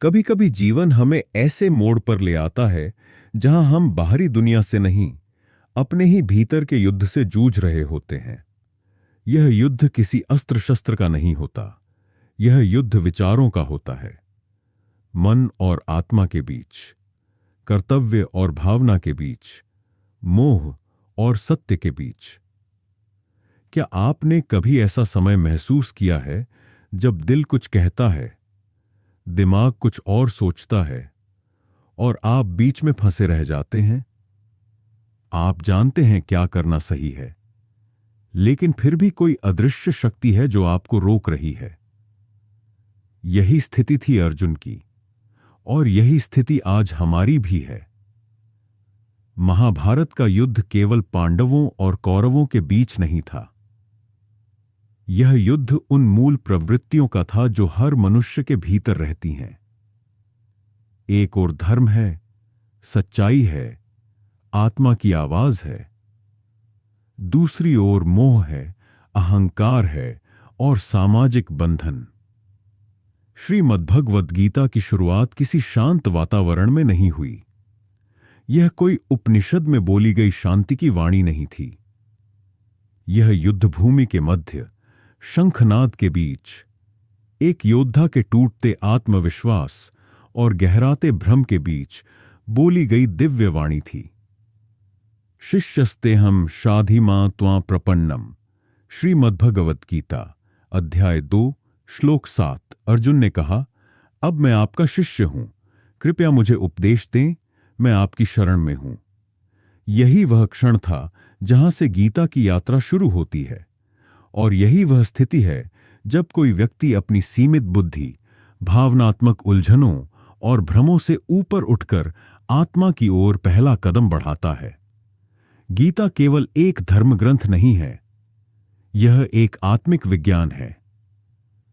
कभी कभी जीवन हमें ऐसे मोड़ पर ले आता है जहां हम बाहरी दुनिया से नहीं, अपने ही भीतर के युद्ध से जूझ रहे होते हैं। यह युद्ध किसी अस्त्र शस्त्र का नहीं होता। यह युद्ध विचारों का होता है। मन और आत्मा के बीच, कर्तव्य और भावना के बीच, मोह और सत्य के बीच। क्या आपने कभी ऐसा समय महसूस किया है जब दिल कुछ कहता है, दिमाग कुछ और सोचता है और आप बीच में फंसे रह जाते हैं? आप जानते हैं क्या करना सही है, लेकिन फिर भी कोई अदृश्य शक्ति है जो आपको रोक रही है। यही स्थिति थी अर्जुन की, और यही स्थिति आज हमारी भी है। महाभारत का युद्ध केवल पांडवों और कौरवों के बीच नहीं था। यह युद्ध उन मूल प्रवृत्तियों का था जो हर मनुष्य के भीतर रहती हैं। एक ओर धर्म है, सच्चाई है, आत्मा की आवाज है। दूसरी ओर मोह है, अहंकार है और सामाजिक बंधन। श्रीमद्भगवद गीता की शुरुआत किसी शांत वातावरण में नहीं हुई। यह कोई उपनिषद में बोली गई शांति की वाणी नहीं थी। यह युद्ध भूमि के मध्य, शंखनाद के बीच, एक योद्धा के टूटते आत्मविश्वास और गहराते भ्रम के बीच बोली गई दिव्य वाणी थी। शिष्यस्तेहम शाधिमा त्वां प्रपन्नम। श्रीमद्भगवद गीता अध्याय 2 श्लोक 7। अर्जुन ने कहा, अब मैं आपका शिष्य हूं, कृपया मुझे उपदेश दें, मैं आपकी शरण में हूं। यही वह क्षण था जहां से गीता की यात्रा शुरू होती है, और यही वह स्थिति है जब कोई व्यक्ति अपनी सीमित बुद्धि, भावनात्मक उलझनों और भ्रमों से ऊपर उठकर आत्मा की ओर पहला कदम बढ़ाता है। गीता केवल एक धर्म ग्रंथ नहीं है, यह एक आत्मिक विज्ञान है।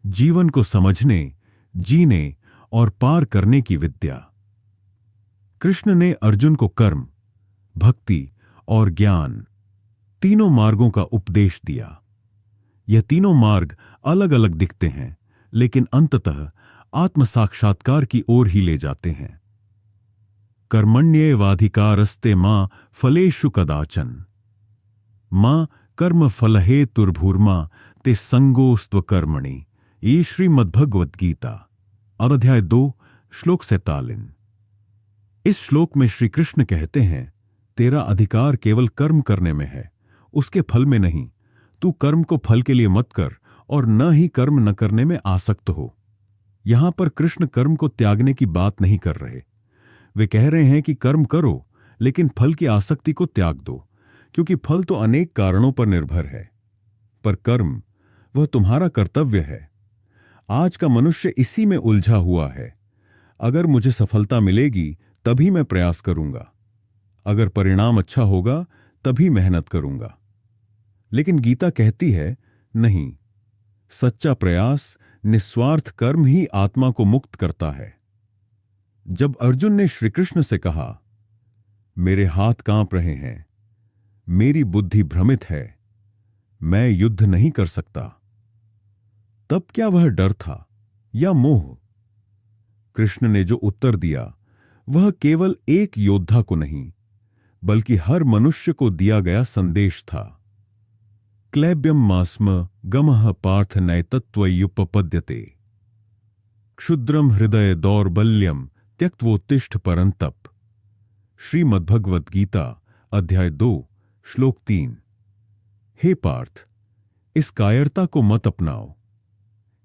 जीवन को समझने, जीने और पार करने की विद्या। कृष्ण ने अर्जुन को कर्म, भक्ति और ज्ञान, तीनों मार्गों का उपदेश दिया। यह तीनों मार्ग अलग अलग दिखते हैं, लेकिन अंततः आत्म साक्षात्कार की ओर ही ले जाते हैं। कर्मण्येवाधिकारस्ते मां फलेषु कदाचन, मां कर्म फलहेतुर्भूर्मा ते संगोस्त्व कर्मणि। ये श्रीमद्भगवद गीता अध्याय 2 श्लोक 47। इस श्लोक में श्री कृष्ण कहते हैं, तेरा अधिकार केवल कर्म करने में है, उसके फल में नहीं। तू कर्म को फल के लिए मत कर और न ही कर्म न करने में आसक्त हो। यहां पर कृष्ण कर्म को त्यागने की बात नहीं कर रहे। वे कह रहे हैं कि कर्म करो, लेकिन फल की आसक्ति को त्याग दो, क्योंकि फल तो अनेक कारणों पर निर्भर है। पर कर्म, वह तुम्हारा कर्तव्य है। आज का मनुष्य इसी में उलझा हुआ है। अगर मुझे सफलता मिलेगी तभी मैं प्रयास करूंगा, अगर परिणाम अच्छा होगा तभी मेहनत करूंगा। लेकिन गीता कहती है, नहीं, सच्चा प्रयास, निस्वार्थ कर्म ही आत्मा को मुक्त करता है। जब अर्जुन ने श्रीकृष्ण से कहा, मेरे हाथ कांप रहे हैं, मेरी बुद्धि भ्रमित है, मैं युद्ध नहीं कर सकता, तब क्या वह डर था या मोह? कृष्ण ने जो उत्तर दिया वह केवल एक योद्धा को नहीं, बल्कि हर मनुष्य को दिया गया संदेश था। क्लैब्यम मास्म गमः पार्थ नैतत्वयुपपद्यते, क्षुद्रम हृदय दौर्बल्यम त्यक्त्वोत्तिष्ठ परंतप। श्रीमद्भगवद गीता अध्याय 2 श्लोक 3। हे पार्थ, इस कायरता को मत अपनाओ,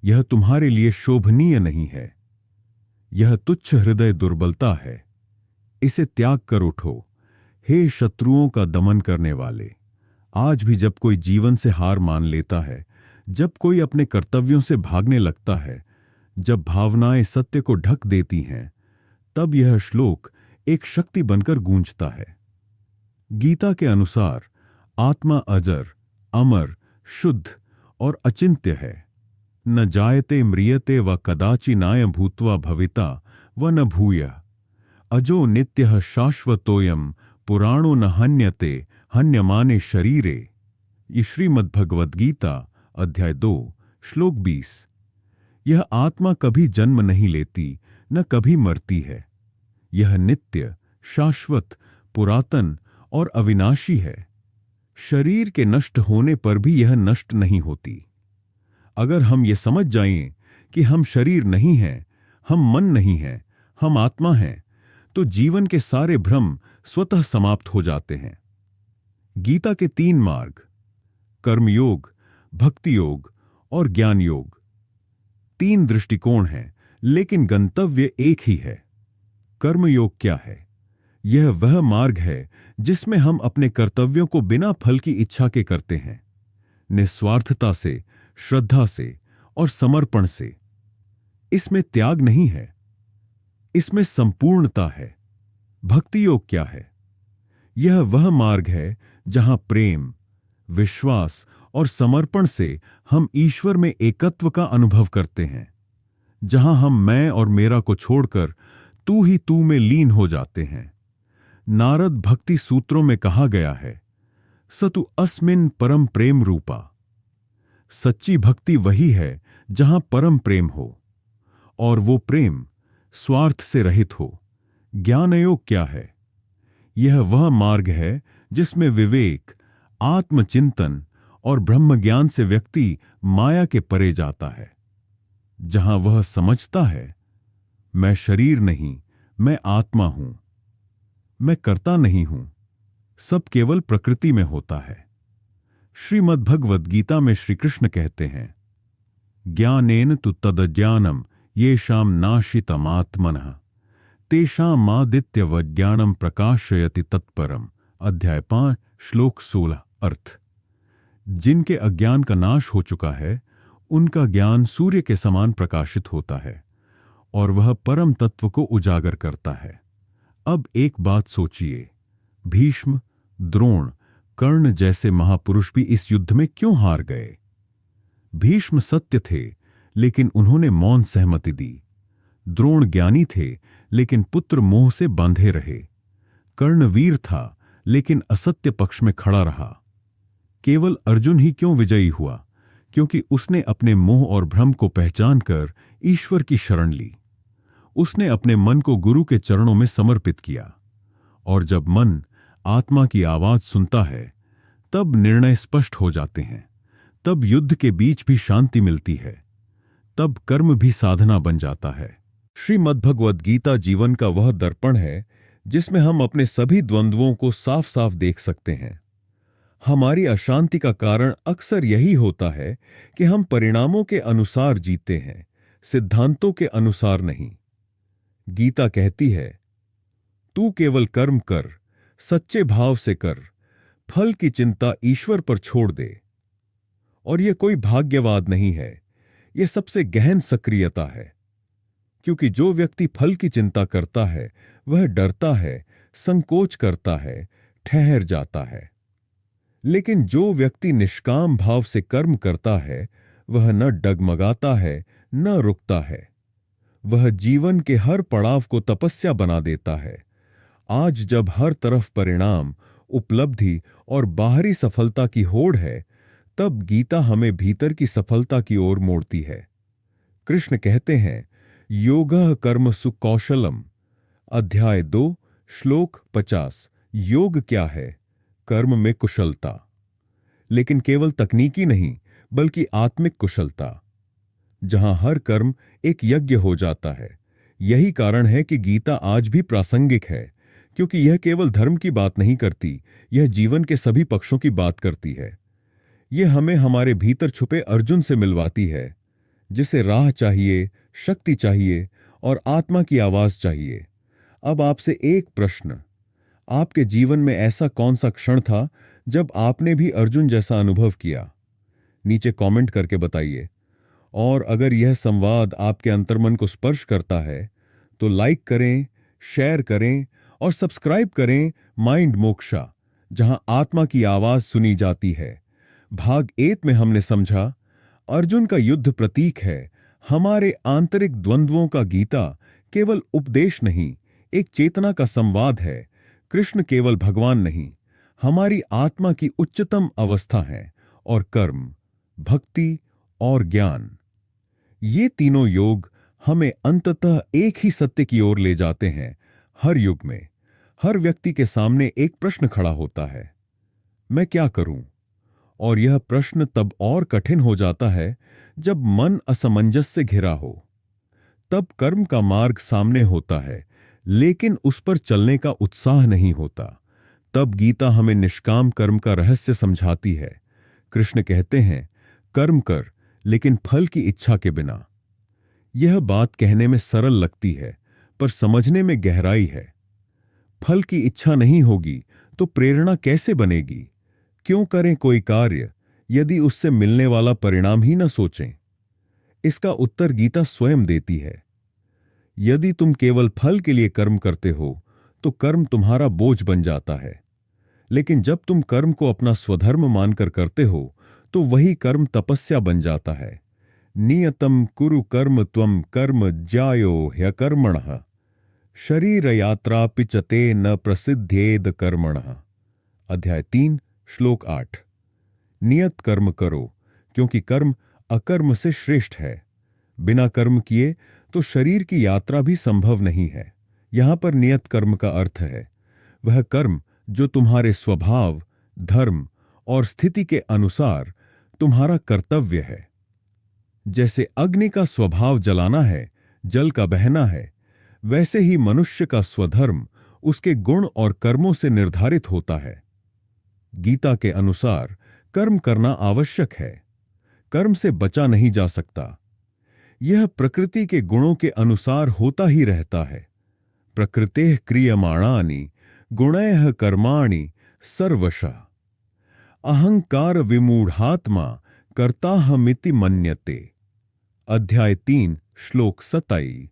यह तुम्हारे लिए शोभनीय नहीं है। यह तुच्छ हृदय दुर्बलता है, इसे त्याग कर उठो। हे शत्रुओं का दमन करने वाले, आज भी जब कोई जीवन से हार मान लेता है, जब कोई अपने कर्तव्यों से भागने लगता है, जब भावनाएं सत्य को ढक देती हैं, तब यह श्लोक एक शक्ति बनकर गूंजता है। गीता के अनुसार आत्मा अजर, अमर, शुद्ध और अचिंत्य है। न जायते म्रियते व कदाचिनाय भूत्वा भविता व न भूयः, अजो नित्यः शाश्वतोयम पुराणो न हन्यते हन्यमाने शरीरे। ये श्रीमद्भगवद गीता अध्याय 2 श्लोक 20। यह आत्मा कभी जन्म नहीं लेती, न कभी मरती है। यह नित्य, शाश्वत, पुरातन और अविनाशी है। शरीर के नष्ट होने पर भी यह नष्ट नहीं होती। अगर हम ये समझ जाएं कि हम शरीर नहीं हैं, हम मन नहीं हैं, हम आत्मा हैं, तो जीवन के सारे भ्रम स्वतः समाप्त हो जाते हैं। गीता के 3 मार्ग, कर्मयोग, भक्ति योग और ज्ञान योग, 3 दृष्टिकोण हैं, लेकिन गंतव्य एक ही है। कर्मयोग क्या है? यह वह मार्ग है जिसमें हम अपने कर्तव्यों को बिना फल की इच्छा के करते हैं, निस्वार्थता से, श्रद्धा से और समर्पण से। इसमें त्याग नहीं है, इसमें संपूर्णता है। भक्ति योग क्या है? यह वह मार्ग है जहां प्रेम, विश्वास और समर्पण से हम ईश्वर में एकत्व का अनुभव करते हैं, जहां हम मैं और मेरा को छोड़कर तू ही तू में लीन हो जाते हैं। नारद भक्ति सूत्रों में कहा गया है, सतु अस्मिन् परम प्रेम रूपा। सच्ची भक्ति वही है जहां परम प्रेम हो, और वो प्रेम स्वार्थ से रहित हो। ज्ञानयोग क्या है? यह वह मार्ग है जिसमें विवेक, आत्मचिंतन और ब्रह्मज्ञान से व्यक्ति माया के परे जाता है, जहां वह समझता है, मैं शरीर नहीं, मैं आत्मा हूं, मैं करता नहीं हूं, सब केवल प्रकृति में होता है। श्रीमद् भगवद गीता में श्री कृष्ण कहते हैं, ज्ञानेन तु तदज्ञानम येषाम नाशितमात्मनः तेषामादित्यवज्ञानम प्रकाशयति तत्परम। अध्याय 5 श्लोक 16। अर्थ, जिनके अज्ञान का नाश हो चुका है, उनका ज्ञान सूर्य के समान प्रकाशित होता है और वह परम तत्व को उजागर करता है। अब एक बात सोचिए, भीष्म, द्रोण, कर्ण जैसे महापुरुष भी इस युद्ध में क्यों हार गए? भीष्म सत्य थे, लेकिन उन्होंने मौन सहमति दी। द्रोण ज्ञानी थे, लेकिन पुत्र मोह से बांधे रहे। कर्ण वीर था, लेकिन असत्य पक्ष में खड़ा रहा। केवल अर्जुन ही क्यों विजयी हुआ? क्योंकि उसने अपने मोह और भ्रम को पहचान कर ईश्वर की शरण ली। उसने अपने मन को गुरु के चरणों में समर्पित किया, और जब मन आत्मा की आवाज सुनता है, तब निर्णय स्पष्ट हो जाते हैं, तब युद्ध के बीच भी शांति मिलती है, तब कर्म भी साधना बन जाता है। श्रीमद्भगवद गीता जीवन का वह दर्पण है जिसमें हम अपने सभी द्वंद्वों को साफ साफ देख सकते हैं। हमारी अशांति का कारण अक्सर यही होता है कि हम परिणामों के अनुसार जीते हैं, सिद्धांतों के अनुसार नहीं। गीता कहती है, तू केवल कर्म कर, सच्चे भाव से कर, फल की चिंता ईश्वर पर छोड़ दे। और यह कोई भाग्यवाद नहीं है, यह सबसे गहन सक्रियता है। क्योंकि जो व्यक्ति फल की चिंता करता है, वह डरता है, संकोच करता है, ठहर जाता है। लेकिन जो व्यक्ति निष्काम भाव से कर्म करता है, वह न डगमगाता है, न रुकता है। वह जीवन के हर पड़ाव को तपस्या बना देता है। आज जब हर तरफ परिणाम, उपलब्धि और बाहरी सफलता की होड़ है, तब गीता हमें भीतर की सफलता की ओर मोड़ती है। कृष्ण कहते हैं, योगः कर्मसु कौशलम। अध्याय 2 श्लोक 50। योग क्या है? कर्म में कुशलता, लेकिन केवल तकनीकी नहीं, बल्कि आत्मिक कुशलता, जहां हर कर्म एक यज्ञ हो जाता है। यही कारण है कि गीता आज भी प्रासंगिक है, क्योंकि यह केवल धर्म की बात नहीं करती, यह जीवन के सभी पक्षों की बात करती है। यह हमें हमारे भीतर छुपे अर्जुन से मिलवाती है, जिसे राह चाहिए, शक्ति चाहिए और आत्मा की आवाज चाहिए। अब आपसे एक प्रश्न, आपके जीवन में ऐसा कौन सा क्षण था जब आपने भी अर्जुन जैसा अनुभव किया? नीचे कमेंट करके बताइए। और अगर यह संवाद आपके अंतर्मन को स्पर्श करता है, तो लाइक करें, शेयर करें और सब्सक्राइब करें माइंड मोक्षा, जहां आत्मा की आवाज सुनी जाती है। भाग 1 में हमने समझा, अर्जुन का युद्ध प्रतीक है हमारे आंतरिक द्वंद्वों का। गीता केवल उपदेश नहीं, एक चेतना का संवाद है। कृष्ण केवल भगवान नहीं, हमारी आत्मा की उच्चतम अवस्था है। और कर्म, भक्ति और ज्ञान, ये तीनों योग हमें अंततः एक ही सत्य की ओर ले जाते हैं। हर युग में हर व्यक्ति के सामने एक प्रश्न खड़ा होता है, मैं क्या करूं? और यह प्रश्न तब और कठिन हो जाता है जब मन असमंजस से घिरा हो। तब कर्म का मार्ग सामने होता है, लेकिन उस पर चलने का उत्साह नहीं होता। तब गीता हमें निष्काम कर्म का रहस्य समझाती है। कृष्ण कहते हैं, कर्म कर, लेकिन फल की इच्छा के बिना। यह बात कहने में सरल लगती है, पर समझने में गहराई है। फल की इच्छा नहीं होगी तो प्रेरणा कैसे बनेगी? क्यों करें कोई कार्य यदि उससे मिलने वाला परिणाम ही न सोचें? इसका उत्तर गीता स्वयं देती है। यदि तुम केवल फल के लिए कर्म करते हो तो कर्म तुम्हारा बोझ बन जाता है। लेकिन जब तुम कर्म को अपना स्वधर्म मानकर करते हो तो वही कर्म तपस्या बन जाता है। नियतम कुरु कर्म त्वम कर्म ज्यायो ह्यकर्मणः शरीर यात्रा पिचते न प्रसिद्धेद कर्मणः। अध्याय 3 श्लोक 8। नियत कर्म करो, क्योंकि कर्म अकर्म से श्रेष्ठ है। बिना कर्म किए तो शरीर की यात्रा भी संभव नहीं है। यहां पर नियत कर्म का अर्थ है वह कर्म जो तुम्हारे स्वभाव, धर्म और स्थिति के अनुसार तुम्हारा कर्तव्य है। जैसे अग्नि का स्वभाव जलाना है, जल का बहना है, वैसे ही मनुष्य का स्वधर्म उसके गुण और कर्मों से निर्धारित होता है। गीता के अनुसार कर्म करना आवश्यक है। कर्म से बचा नहीं जा सकता। यह प्रकृति के गुणों के अनुसार होता ही रहता है। प्रकृतेः क्रियमाणानि गुणैः कर्माणि सर्वशः अहंकार विमूढ़ात्मा कर्ताहमिति मन्यते। अध्याय 3 श्लोक 27।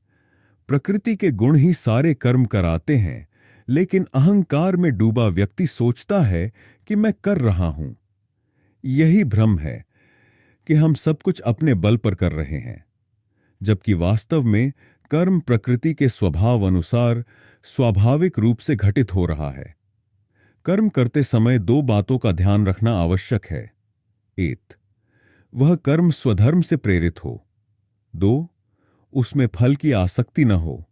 प्रकृति के गुण ही सारे कर्म कराते हैं, लेकिन अहंकार में डूबा व्यक्ति सोचता है कि मैं कर रहा हूं। यही भ्रम है कि हम सब कुछ अपने बल पर कर रहे हैं, जबकि वास्तव में कर्म प्रकृति के स्वभाव अनुसार स्वाभाविक रूप से घटित हो रहा है। कर्म करते समय 2 बातों का ध्यान रखना आवश्यक है। 1, वह कर्म स्वधर्म से प्रेरित हो। 2, उसमें फल की आसक्ति न हो।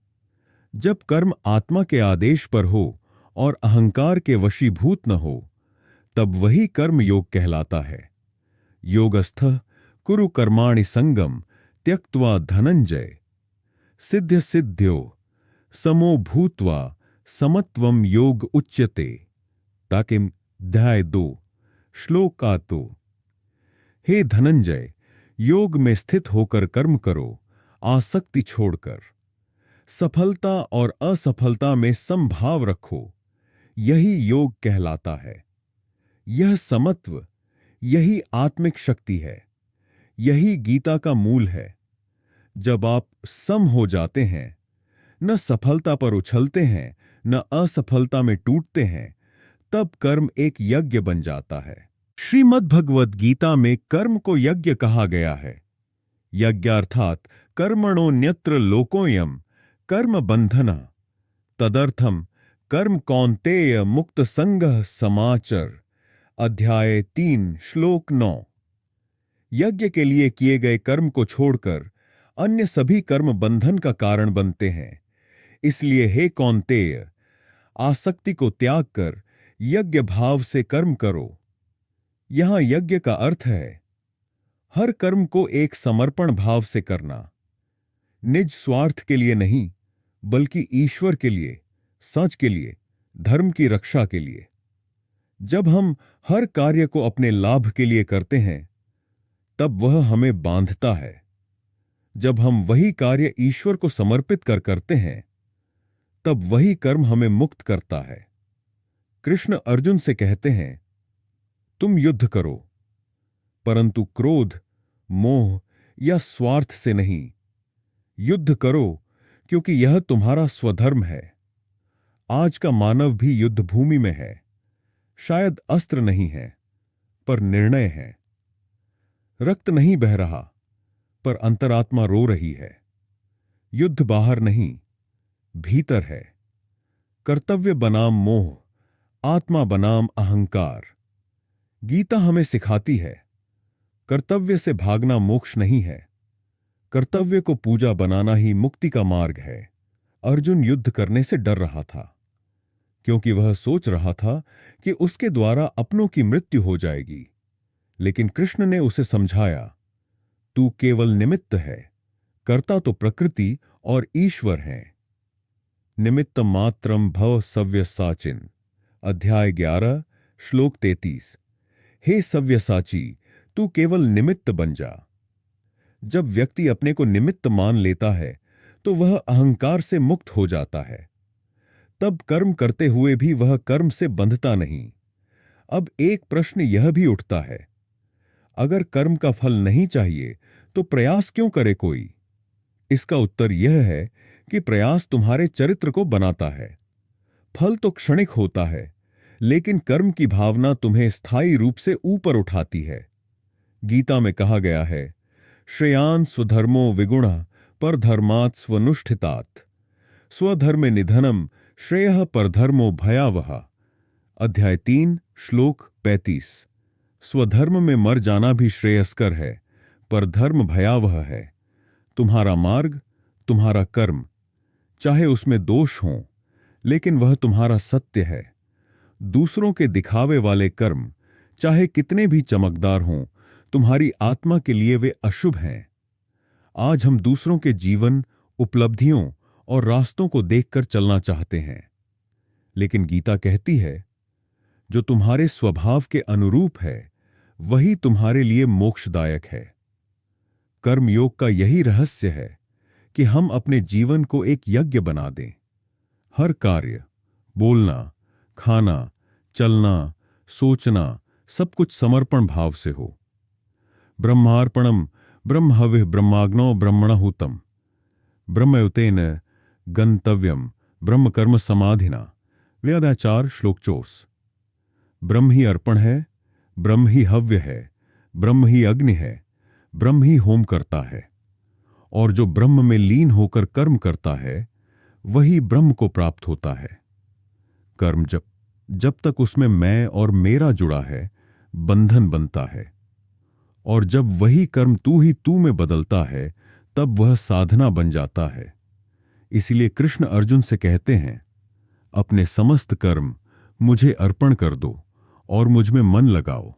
जब कर्म आत्मा के आदेश पर हो और अहंकार के वशीभूत न हो, तब वही कर्म योग कहलाता है। योगस्थः कुरु कर्माणि संगम त्यक्त्वा धनंजय सिद्ध सिद्ध्यो समो भूत्वा समत्वम योग उच्यते। ताकिम अध्याय 2 श्लोक 2। हे धनंजय, योग में स्थित होकर कर्म करो, आसक्ति छोड़कर। सफलता और असफलता में समभाव रखो, यही योग कहलाता है। यह समत्व, यही आत्मिक शक्ति है। यही गीता का मूल है। जब आप सम हो जाते हैं, न सफलता पर उछलते हैं, न असफलता में टूटते हैं, तब कर्म एक यज्ञ बन जाता है। श्रीमद् भगवद गीता में कर्म को यज्ञ कहा गया है। यज्ञ अर्थात कर्मणोऽन्यत्र लोकोऽयं कर्म बंधनः तदर्थम कर्म कौन्तेय मुक्त संगः समाचर। अध्याय 3 श्लोक 9। यज्ञ के लिए किए गए कर्म को छोड़कर अन्य सभी कर्म बंधन का कारण बनते हैं। इसलिए हे कौन्तेय, आसक्ति को त्याग कर यज्ञ भाव से कर्म करो। यहां यज्ञ का अर्थ है हर कर्म को एक समर्पण भाव से करना, निज स्वार्थ के लिए नहीं, बल्कि ईश्वर के लिए, सच के लिए, धर्म की रक्षा के लिए। जब हम हर कार्य को अपने लाभ के लिए करते हैं, तब वह हमें बांधता है। जब हम वही कार्य ईश्वर को समर्पित कर करते हैं, तब वही कर्म हमें मुक्त करता है। कृष्ण अर्जुन से कहते हैं, तुम युद्ध करो, परंतु क्रोध, मोह या स्वार्थ से नहीं। युद्ध करो क्योंकि यह तुम्हारा स्वधर्म है। आज का मानव भी युद्ध भूमि में है। शायद अस्त्र नहीं है, पर निर्णय है। रक्त नहीं बह रहा, पर अंतरात्मा रो रही है। युद्ध बाहर नहीं, भीतर है। कर्तव्य बनाम मोह, आत्मा बनाम अहंकार। गीता हमें सिखाती है, कर्तव्य से भागना मोक्ष नहीं है। कर्तव्य को पूजा बनाना ही मुक्ति का मार्ग है। अर्जुन युद्ध करने से डर रहा था, क्योंकि वह सोच रहा था कि उसके द्वारा अपनों की मृत्यु हो जाएगी। लेकिन कृष्ण ने उसे समझाया, तू केवल निमित्त है, कर्ता तो प्रकृति और ईश्वर है। निमित्त मात्रम भव सव्यसाचिन। अध्याय 11 श्लोक 33। हे सव्यसाची, तू केवल निमित्त बन जा। जब व्यक्ति अपने को निमित्त मान लेता है तो वह अहंकार से मुक्त हो जाता है। तब कर्म करते हुए भी वह कर्म से बंधता नहीं। अब एक प्रश्न यह भी उठता है, अगर कर्म का फल नहीं चाहिए तो प्रयास क्यों करे कोई? इसका उत्तर यह है कि प्रयास तुम्हारे चरित्र को बनाता है। फल तो क्षणिक होता है, लेकिन कर्म की भावना तुम्हें स्थायी रूप से ऊपर उठाती है। गीता में कहा गया है, श्रेयान् स्वधर्मो विगुणः परधर्मात् स्वनुष्ठितात्। स्वधर्मे निधनम श्रेयः परधर्मो भयावह। अध्याय 3 श्लोक 35। स्वधर्म में मर जाना भी श्रेयस्कर है, पर धर्म भयावह है। तुम्हारा मार्ग, तुम्हारा कर्म, चाहे उसमें दोष हों, लेकिन वह तुम्हारा सत्य है। दूसरों के दिखावे वाले कर्म, चाहे कितने भी चमकदार हों, तुम्हारी आत्मा के लिए वे अशुभ हैं। आज हम दूसरों के जीवन, उपलब्धियों और रास्तों को देखकर चलना चाहते हैं, लेकिन गीता कहती है, जो तुम्हारे स्वभाव के अनुरूप है वही तुम्हारे लिए मोक्षदायक है। कर्मयोग का यही रहस्य है कि हम अपने जीवन को एक यज्ञ बना दें। हर कार्य, बोलना, खाना, चलना, सोचना, सब कुछ समर्पण भाव से हो। ब्रह्मार्पणम ब्रह्महविः ब्रह्माग्नौ ब्रह्मणाहुतम ब्रह्मयुतेन गंतव्यम ब्रह्मकर्म समाधिना। वेदाचार श्लोक 24। ब्रह्म ही अर्पण है, ब्रह्म ही हव्य है, ब्रह्म ही अग्नि है, ब्रह्म ही होम करता है। और जो ब्रह्म में लीन होकर कर्म करता है वही ब्रह्म को प्राप्त होता है। कर्म जब तक उसमें मैं और मेरा जुड़ा है, बंधन बनता है, और जब वही कर्म तू ही तू में बदलता है तब वह साधना बन जाता है। इसलिए कृष्ण अर्जुन से कहते हैं, अपने समस्त कर्म मुझे अर्पण कर दो और मुझ में मन लगाओ।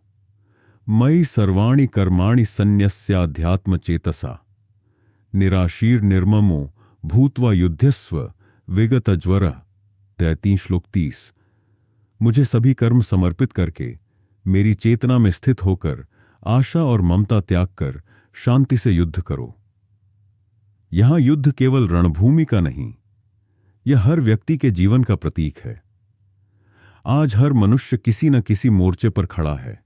मयि सर्वाणि कर्माणि सन्न्यस्याध्यात्म चेतसा निराशीर निर्ममो भूत्वा युध्यस्व विगत ज्वर। 33 श्लोक 30। मुझे सभी कर्म समर्पित करके मेरी चेतना में स्थित होकर आशा और ममता त्याग कर शांति से युद्ध करो। यहां युद्ध केवल रणभूमि का नहीं, यह हर व्यक्ति के जीवन का प्रतीक है। आज हर मनुष्य किसी न किसी मोर्चे पर खड़ा है।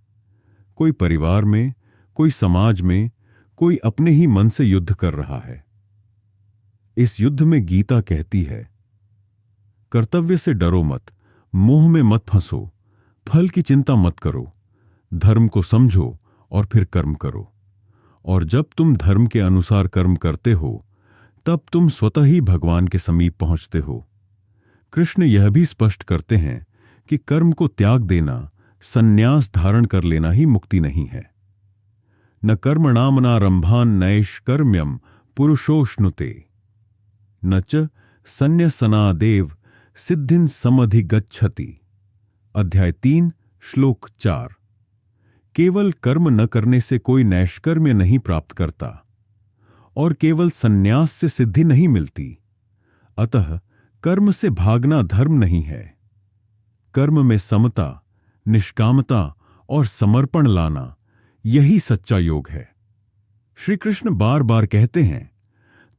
कोई परिवार में, कोई समाज में, कोई अपने ही मन से युद्ध कर रहा है। इस युद्ध में गीता कहती है, कर्तव्य से डरो मत, मोह में मत फंसो, फल की चिंता मत करो, धर्म को समझो और फिर कर्म करो। और जब तुम धर्म के अनुसार कर्म करते हो तब तुम स्वतः ही भगवान के समीप पहुंचते हो। कृष्ण यह भी स्पष्ट करते हैं कि कर्म को त्याग देना, संन्यास धारण कर लेना ही मुक्ति नहीं है। न कर्मणामनारंभान नैष्कर्म्यम पुरुषोष्णुते न च संन्यसनादेव सिद्धिं समधिगच्छति। अध्याय 3 श्लोक 4। केवल कर्म न करने से कोई नैष्कर्म्य नहीं प्राप्त करता और केवल संन्यास से सिद्धि नहीं मिलती। अतः कर्म से भागना धर्म नहीं है। कर्म में समता, निष्कामता और समर्पण लाना, यही सच्चा योग है। श्री कृष्ण बार बार कहते हैं,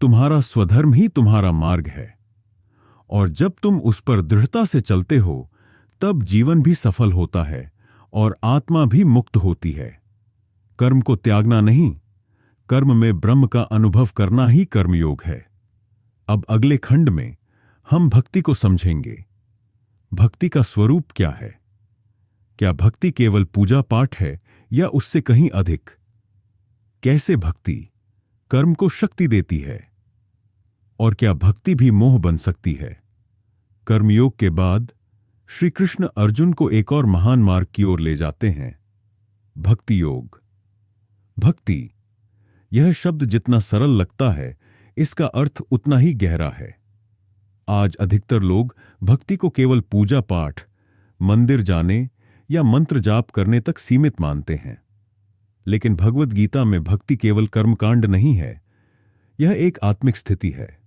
तुम्हारा स्वधर्म ही तुम्हारा मार्ग है, और जब तुम उस पर दृढ़ता से चलते हो तब जीवन भी सफल होता है और आत्मा भी मुक्त होती है। कर्म को त्यागना नहीं, कर्म में ब्रह्म का अनुभव करना ही कर्मयोग है। अब अगले खंड में हम भक्ति को समझेंगे। भक्ति का स्वरूप क्या है? क्या भक्ति केवल पूजा पाठ है या उससे कहीं अधिक? कैसे भक्ति कर्म को शक्ति देती है? और क्या भक्ति भी मोह बन सकती है? कर्मयोग के बाद श्री कृष्ण अर्जुन को एक और महान मार्ग की ओर ले जाते हैं, भक्ति योग। भक्ति यह शब्द जितना सरल लगता है, इसका अर्थ उतना ही गहरा है। आज अधिकतर लोग भक्ति को केवल पूजा पाठ, मंदिर जाने या मंत्र जाप करने तक सीमित मानते हैं। लेकिन भगवद गीता में भक्ति केवल कर्मकांड नहीं है, यह एक आत्मिक स्थिति है।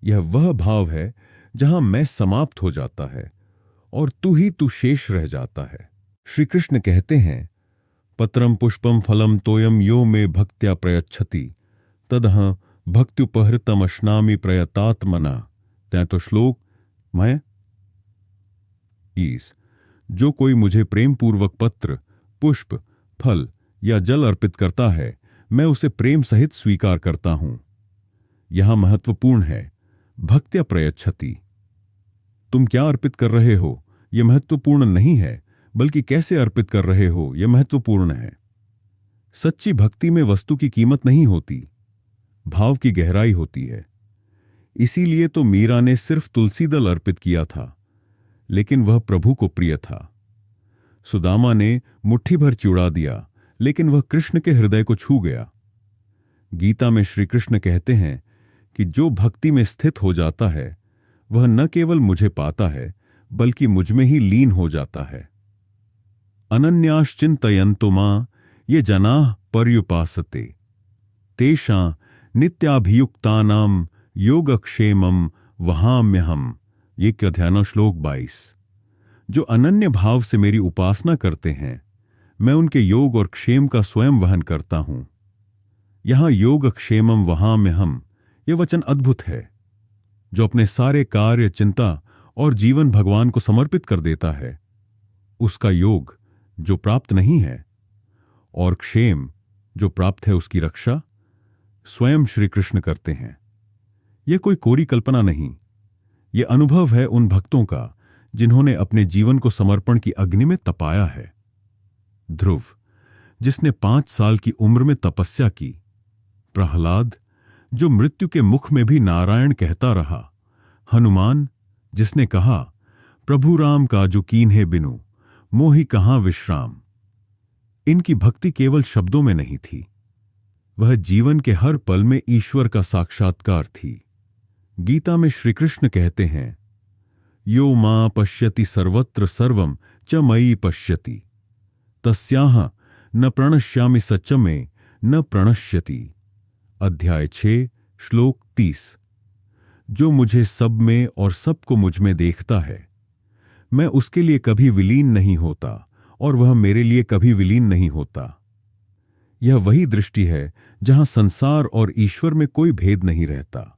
यह वह भाव है जहां मैं समाप्त हो जाता है और तू ही तू शेष रह जाता है। श्री कृष्ण कहते हैं, पत्रम पुष्पम फलम तोयम यो में भक्त्या प्रयच्छति तदह भक्त्युपहृतम अश्नामि प्रयतात्मना। तो श्लोक मैं जो कोई मुझे प्रेम पूर्वक पत्र, पुष्प, फल या जल अर्पित करता है, मैं उसे प्रेम सहित स्वीकार करता हूं। यहां महत्वपूर्ण है भक्त्या प्रयच्छति। तुम क्या अर्पित कर रहे हो यह महत्वपूर्ण नहीं है, बल्कि कैसे अर्पित कर रहे हो यह महत्वपूर्ण है। सच्ची भक्ति में वस्तु की कीमत नहीं होती, भाव की गहराई होती है। इसीलिए तो मीरा ने सिर्फ तुलसी दल अर्पित किया था, लेकिन वह प्रभु को प्रिय था। सुदामा ने मुट्ठी भर चिड़ा दिया, लेकिन वह कृष्ण के हृदय को छू गया। गीता में श्री कृष्ण कहते हैं कि जो भक्ति में स्थित हो जाता है, वह न केवल मुझे पाता है, बल्कि मुझमें ही लीन हो जाता है। अनन्याश्चिन्तयन्तो मां ये जनाः पर्युपासते तेषां नित्याभियुक्तानां योगक्षेमं वहाम्यहम्। ये अध्याय श्लोक 22। जो अनन्य भाव से मेरी उपासना करते हैं, मैं उनके योग और क्षेम का स्वयं वहन करता हूं। यहां योगक्षेमं वहाम्यहम् यह वचन अद्भुत है। जो अपने सारे कार्य, चिंता और जीवन भगवान को समर्पित कर देता है, उसका योग जो प्राप्त नहीं है और क्षेम जो प्राप्त है, उसकी रक्षा स्वयं श्री कृष्ण करते हैं। यह कोई कोरी कल्पना नहीं, यह अनुभव है उन भक्तों का जिन्होंने अपने जीवन को समर्पण की अग्नि में तपाया है। ध्रुव, जिसने 5 साल की उम्र में तपस्या की, प्रहलाद, जो मृत्यु के मुख में भी नारायण कहता रहा, हनुमान, जिसने कहा, प्रभु राम का जो कीन्हे बिनु मोहि कहां विश्राम। इनकी भक्ति केवल शब्दों में नहीं थी, वह जीवन के हर पल में ईश्वर का साक्षात्कार थी। गीता में श्री कृष्ण कहते हैं, यो मां पश्यति सर्वत्र सर्वं च मयि पश्यति तस्याह न प्रणश्यामि सच में न प्रणश्यति। अध्याय 6 श्लोक 30। जो मुझे सब में और सबको मुझ में देखता है, मैं उसके लिए कभी विलीन नहीं होता और वह मेरे लिए कभी विलीन नहीं होता। यह वही दृष्टि है जहां संसार और ईश्वर में कोई भेद नहीं रहता,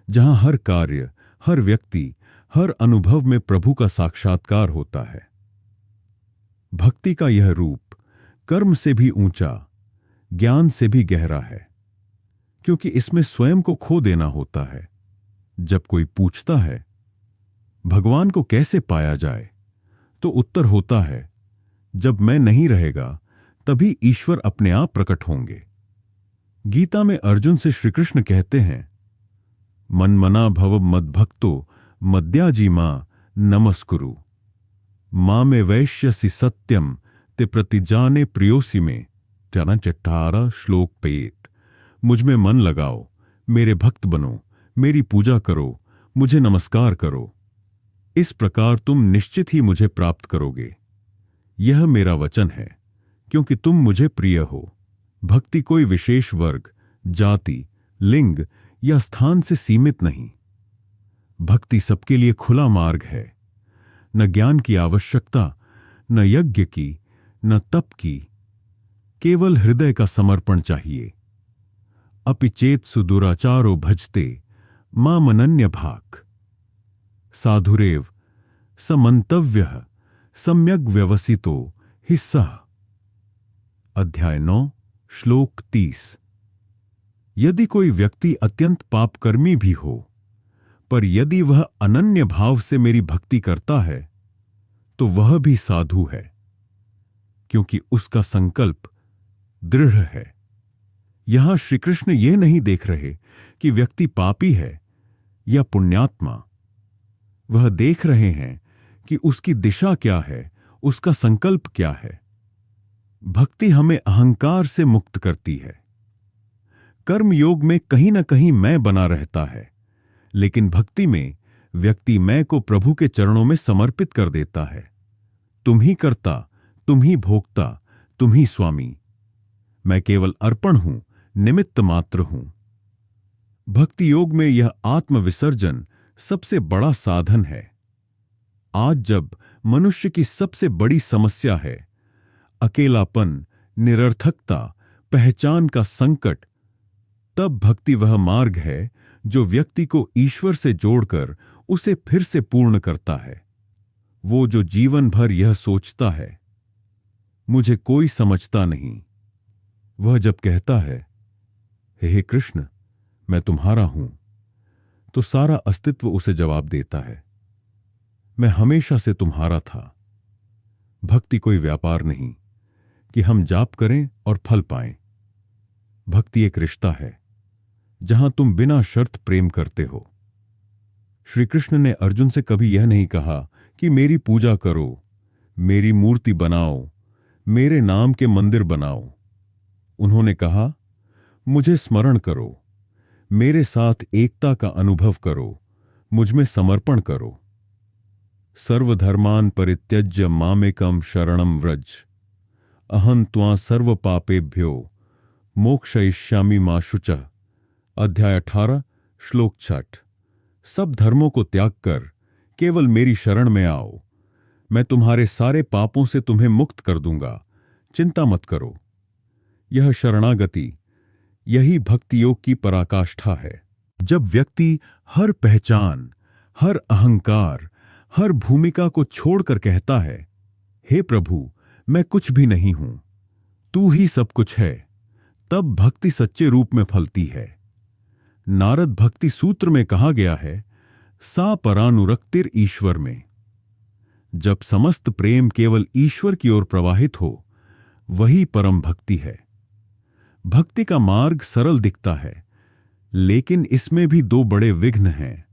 जहां हर कार्य, हर व्यक्ति, हर अनुभव में प्रभु का साक्षात्कार होता है। भक्ति का यह रूप कर्म से भी ऊंचा, ज्ञान से भी गहरा है, क्योंकि इसमें स्वयं को खो देना होता है। जब कोई पूछता है भगवान को कैसे पाया जाए, तो उत्तर होता है, जब मैं नहीं रहेगा तभी ईश्वर अपने आप प्रकट होंगे। गीता में अर्जुन से श्री कृष्ण कहते हैं, मन्मना भव मद्भक्तो मद्याजी मां नमस्कुरु मां में वैश्यसि सत्यम ते प्रतिजाने प्रियोसी में। 18 श्लोक 8। मुझ में मन लगाओ, मेरे भक्त बनो, मेरी पूजा करो, मुझे नमस्कार करो। इस प्रकार तुम निश्चित ही मुझे प्राप्त करोगे। यह मेरा वचन है, क्योंकि तुम मुझे प्रिय हो। भक्ति कोई विशेष वर्ग, जाति, लिंग या स्थान से सीमित नहीं। भक्ति सबके लिए खुला मार्ग है। न ज्ञान की आवश्यकता, न यज्ञ की, न तप की, केवल हृदय का समर्पण चाहिए। अपि चेत सुदुराचारो भजते मामनन्य भाक् साधुरेव समन्तव्यः सम्यग् व्यवसितो हि सः। अध्याय 9 श्लोक 30। यदि कोई व्यक्ति अत्यंत पापकर्मी भी हो, पर यदि वह अनन्य भाव से मेरी भक्ति करता है, तो वह भी साधु है, क्योंकि उसका संकल्प दृढ़ है। यहां श्री कृष्ण ये नहीं देख रहे कि व्यक्ति पापी है या पुण्यात्मा। वह देख रहे हैं कि उसकी दिशा क्या है, उसका संकल्प क्या है। भक्ति हमें अहंकार से मुक्त करती है। कर्म योग में कहीं ना कहीं मैं बना रहता है, लेकिन भक्ति में व्यक्ति मैं को प्रभु के चरणों में समर्पित कर देता है। तुम ही कर्ता, तुम ही भोक्ता, तुम ही स्वामी। मैं केवल अर्पण हूं, निमित्त मात्र हूं। भक्ति योग में यह आत्म विसर्जन सबसे बड़ा साधन है। आज जब मनुष्य की सबसे बड़ी समस्या है अकेलापन, निरर्थकता, पहचान का संकट, तब भक्ति वह मार्ग है जो व्यक्ति को ईश्वर से जोड़कर उसे फिर से पूर्ण करता है। वो जो जीवन भर यह सोचता है मुझे कोई समझता नहीं, वह जब कहता है हे कृष्ण मैं तुम्हारा हूं, तो सारा अस्तित्व उसे जवाब देता है मैं हमेशा से तुम्हारा था। भक्ति कोई व्यापार नहीं कि हम जाप करें और फल पाएं। भक्ति एक रिश्ता है जहां तुम बिना शर्त प्रेम करते हो। श्री कृष्ण ने अर्जुन से कभी यह नहीं कहा कि मेरी पूजा करो, मेरी मूर्ति बनाओ, मेरे नाम के मंदिर बनाओ। उन्होंने कहा मुझे स्मरण करो, मेरे साथ एकता का अनुभव करो, मुझमें समर्पण करो। सर्वधर्मान परित्यज्य मामेकम शरणम व्रज, अहं त्वा सर्व पापेभ्यो मोक्षयिष्यामि मा शुचः। अध्याय 18 श्लोक 6। सब धर्मों को त्याग कर केवल मेरी शरण में आओ, मैं तुम्हारे सारे पापों से तुम्हें मुक्त कर दूंगा, चिंता मत करो। यह शरणागति, यही भक्ति योग की पराकाष्ठा है। जब व्यक्ति हर पहचान, हर अहंकार, हर भूमिका को छोड़कर कहता है हे प्रभु मैं कुछ भी नहीं हूं, तू ही सब कुछ है, तब भक्ति सच्चे रूप में फलती है। नारद भक्ति सूत्र में कहा गया है सा परानुरक्तिर ईश्वर में। जब समस्त प्रेम केवल ईश्वर की ओर प्रवाहित हो वही परम भक्ति है। भक्ति का मार्ग सरल दिखता है, लेकिन इसमें भी दो बड़े विघ्न हैं,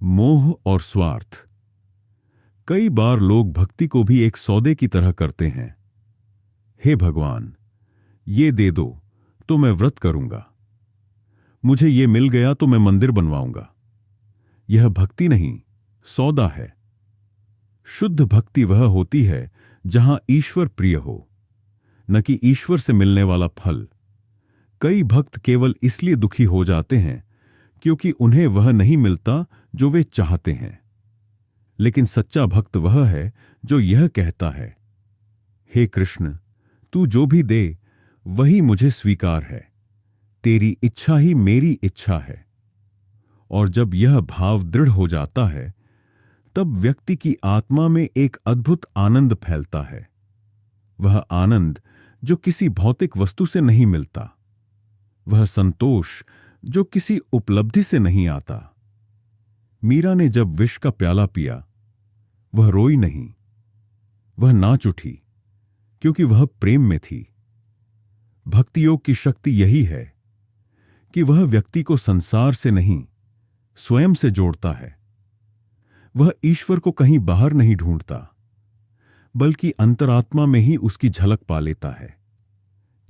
मोह और स्वार्थ। कई बार लोग भक्ति को भी एक सौदे की तरह करते हैं। हे भगवान ये दे दो तो मैं व्रत करूंगा, मुझे ये मिल गया तो मैं मंदिर बनवाऊंगा। यह भक्ति नहीं, सौदा है। शुद्ध भक्ति वह होती है जहां ईश्वर प्रिय हो, न कि ईश्वर से मिलने वाला फल। कई भक्त केवल इसलिए दुखी हो जाते हैं क्योंकि उन्हें वह नहीं मिलता जो वे चाहते हैं। लेकिन सच्चा भक्त वह है जो यह कहता है हे कृष्ण तू जो भी दे वही मुझे स्वीकार है, तेरी इच्छा ही मेरी इच्छा है। और जब यह भाव दृढ़ हो जाता है तब व्यक्ति की आत्मा में एक अद्भुत आनंद फैलता है। वह आनंद जो किसी भौतिक वस्तु से नहीं मिलता, वह संतोष जो किसी उपलब्धि से नहीं आता। मीरा ने जब विष का प्याला पिया वह रोई नहीं, वह नाच उठी, क्योंकि वह प्रेम में थी। भक्ति योग की शक्ति यही है कि वह व्यक्ति को संसार से नहीं स्वयं से जोड़ता है। वह ईश्वर को कहीं बाहर नहीं ढूंढता, बल्कि अंतरात्मा में ही उसकी झलक पा लेता है।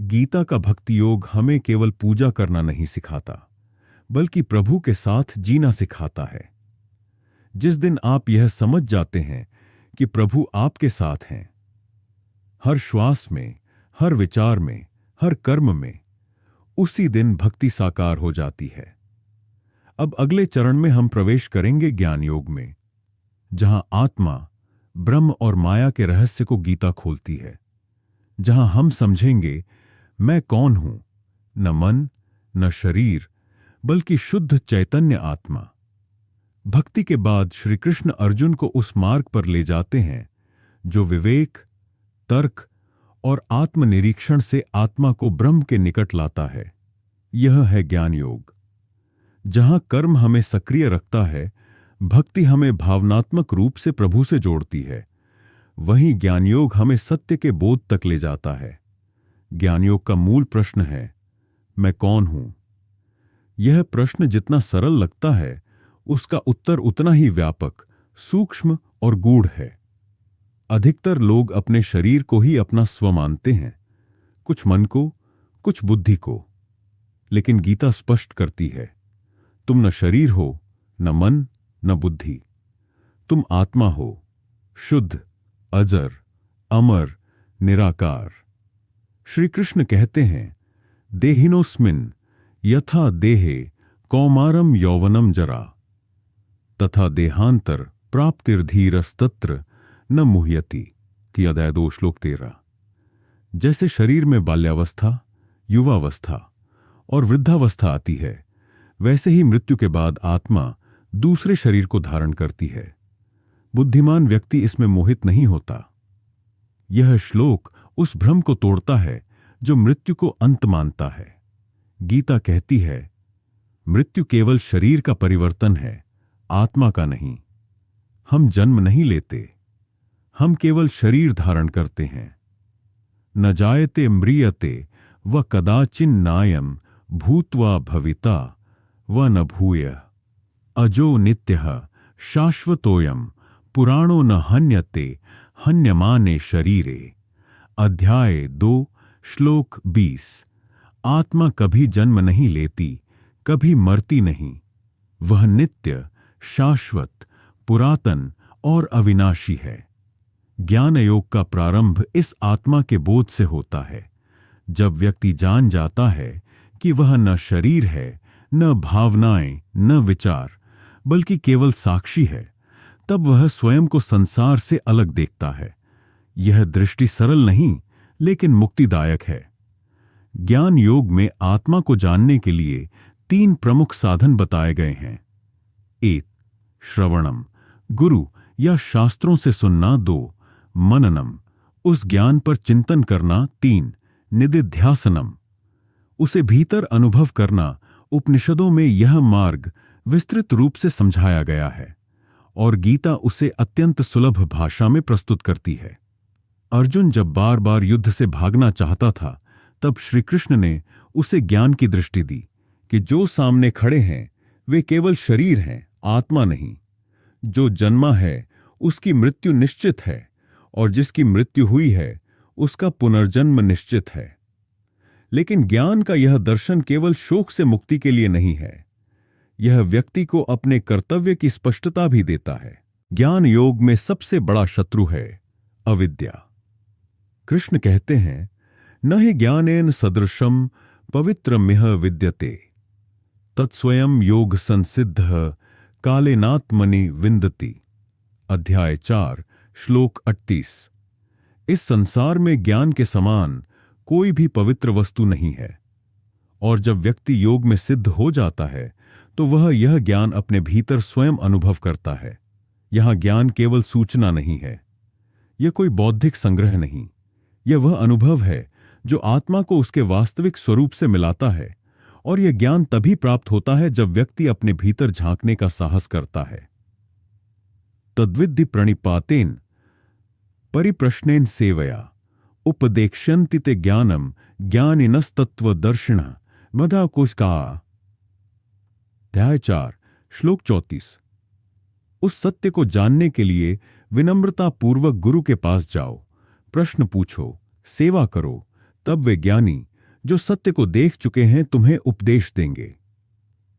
गीता का भक्ति योग हमें केवल पूजा करना नहीं सिखाता, बल्कि प्रभु के साथ जीना सिखाता है। जिस दिन आप यह समझ जाते हैं कि प्रभु आपके साथ हैं, हर श्वास में, हर विचार में, हर कर्म में, उसी दिन भक्ति साकार हो जाती है। अब अगले चरण में हम प्रवेश करेंगे ज्ञान योग में, जहां आत्मा, ब्रह्म और माया के रहस्य को गीता खोलती है। जहां हम समझेंगे मैं कौन हूं, न मन न शरीर, बल्कि शुद्ध चैतन्य आत्मा। भक्ति के बाद श्री कृष्ण अर्जुन को उस मार्ग पर ले जाते हैं जो विवेक, तर्क और आत्मनिरीक्षण से आत्मा को ब्रह्म के निकट लाता है। यह है ज्ञान योग। जहां कर्म हमें सक्रिय रखता है, भक्ति हमें भावनात्मक रूप से प्रभु से जोड़ती है। वहीं ज्ञान योग हमें सत्य के बोध तक ले जाता है। ज्ञान योग का मूल प्रश्न है मैं कौन हूं। यह प्रश्न जितना सरल लगता है, उसका उत्तर उतना ही व्यापक, सूक्ष्म और गूढ़ है। अधिकतर लोग अपने शरीर को ही अपना स्व मानते हैं, कुछ मन को, कुछ बुद्धि को। लेकिन गीता स्पष्ट करती है, तुम न शरीर हो, न मन, न बुद्धि। तुम आत्मा हो, शुद्ध, अजर, अमर, निराकार। श्री कृष्ण कहते हैं, देहिनोस्मिन यथा देहे कौमारम यौवनम जरा तथा देहांतर प्राप्तिर्धीरस्तत्र न मुह्यति कि अध्याय 2 श्लोक 13। जैसे शरीर में बाल्यावस्था, युवावस्था और वृद्धावस्था आती है, वैसे ही मृत्यु के बाद आत्मा दूसरे शरीर को धारण करती है। बुद्धिमान व्यक्ति इसमें मोहित नहीं होता। यह श्लोक उस भ्रम को तोड़ता है जो मृत्यु को अंत मानता है। गीता कहती है, मृत्यु केवल शरीर का परिवर्तन है, आत्मा का नहीं। हम जन्म नहीं लेते, हम केवल शरीर धारण करते हैं। न जायते म्रियते व कदाचिन्नायं भूत्वा भविता व न भूयः अजो नित्यः शाश्वतोऽयं पुराणो न हन्यते हन्यमाने शरीरे। अध्याय 2 श्लोक 20। आत्मा कभी जन्म नहीं लेती, कभी मरती नहीं। वह नित्य, शाश्वत, पुरातन और अविनाशी है। ज्ञान योग का प्रारंभ इस आत्मा के बोध से होता है। जब व्यक्ति जान जाता है कि वह न शरीर है, न भावनाएं, न विचार, बल्कि केवल साक्षी है, तब वह स्वयं को संसार से अलग देखता है। यह दृष्टि सरल नहीं, लेकिन मुक्तिदायक है। ज्ञान योग में आत्मा को जानने के लिए 3 प्रमुख साधन बताए गए हैं। 1. श्रवणम, गुरु या शास्त्रों से सुनना। 2. मननम, उस ज्ञान पर चिंतन करना। 3. निदिध्यासनम, उसे भीतर अनुभव करना। उपनिषदों में यह मार्ग विस्तृत रूप से समझाया गया है और गीता उसे अत्यंत सुलभ भाषा में प्रस्तुत करती है। अर्जुन जब बार बार युद्ध से भागना चाहता था, तब श्री कृष्ण ने उसे ज्ञान की दृष्टि दी कि जो सामने खड़े हैं वे केवल शरीर हैं, आत्मा नहीं। जो जन्मा है उसकी मृत्यु निश्चित है और जिसकी मृत्यु हुई है उसका पुनर्जन्म निश्चित है। लेकिन ज्ञान का यह दर्शन केवल शोक से मुक्ति के लिए नहीं है, यह व्यक्ति को अपने कर्तव्य की स्पष्टता भी देता है। ज्ञान योग में सबसे बड़ा शत्रु है अविद्या। कृष्ण कहते हैं, न हि ज्ञानेन सदृशम पवित्रमिह विद्यते तत्स्वयं योग संसिद्धः कालेनात्मनि विन्दति। अध्याय 4 श्लोक 38। इस संसार में ज्ञान के समान कोई भी पवित्र वस्तु नहीं है, और जब व्यक्ति योग में सिद्ध हो जाता है तो वह यह ज्ञान अपने भीतर स्वयं अनुभव करता है। यहां ज्ञान केवल सूचना नहीं है, यह कोई बौद्धिक संग्रह नहीं, यह वह अनुभव है जो आत्मा को उसके वास्तविक स्वरूप से मिलाता है। और यह ज्ञान तभी प्राप्त होता है जब व्यक्ति अपने भीतर झांकने का साहस करता है। तद्विद्धि प्रणिपातेन परिप्रश्नेन सेवया उपदेक्ष्यन्ति ते ज्ञानम ज्ञानिनस्तत्वदर्शिनः मदाकुशकाः। अध्याय 4 श्लोक 34। उस सत्य को जानने के लिए विनम्रता पूर्वक गुरु के पास जाओ, प्रश्न पूछो, सेवा करो, तब वे ज्ञानी जो सत्य को देख चुके हैं तुम्हें उपदेश देंगे।